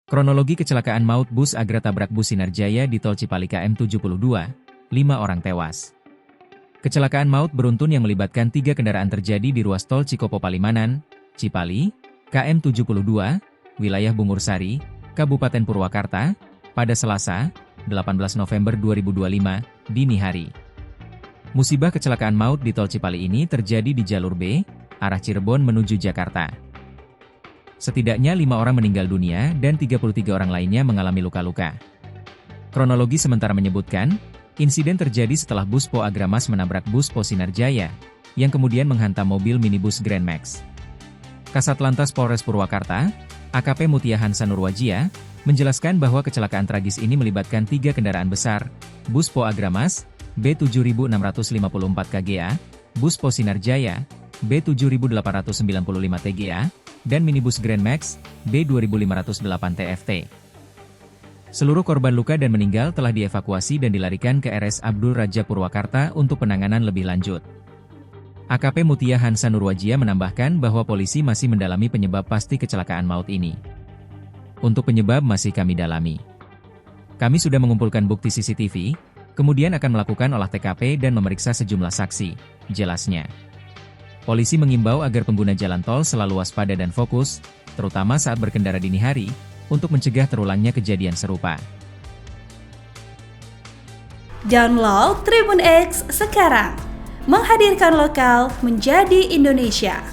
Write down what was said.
Kronologi kecelakaan maut bus Agra tabrak bus Sinarjaya di Tol Cipali KM 72, 5 orang tewas. Kecelakaan maut beruntun yang melibatkan 3 kendaraan terjadi di ruas Tol Cikopo Palimanan, Cipali, KM 72, wilayah Bungursari, Kabupaten Purwakarta, pada Selasa, 18 November 2025, dini hari. Musibah kecelakaan maut di Tol Cipali ini terjadi di jalur B, arah Cirebon menuju Jakarta. Setidaknya 5 orang meninggal dunia dan 33 orang lainnya mengalami luka-luka. Kronologi sementara menyebutkan, insiden terjadi setelah bus Po Agramas menabrak bus Po Sinarjaya, yang kemudian menghantam mobil minibus Grand Max. Kasat Lantas Polres Purwakarta, AKP Mutia Hansa Nurwajia, menjelaskan bahwa kecelakaan tragis ini melibatkan 3 kendaraan besar, bus Po Agramas, B7654 KGA, bus Po Sinarjaya, B7895 TGA, dan minibus Grand Max, B2508 TFT. Seluruh korban luka dan meninggal telah dievakuasi dan dilarikan ke RS Abdul Raja Purwakarta untuk penanganan lebih lanjut. AKP Mutia Hansa Nurwajia menambahkan bahwa polisi masih mendalami penyebab pasti kecelakaan maut ini. Untuk penyebab masih kami dalami. Kami sudah mengumpulkan bukti CCTV, kemudian akan melakukan olah TKP dan memeriksa sejumlah saksi, jelasnya. Polisi mengimbau agar pengguna jalan tol selalu waspada dan fokus, terutama saat berkendara dini hari, untuk mencegah terulangnya kejadian serupa. Download Tribun X sekarang, menghadirkan lokal menjadi Indonesia.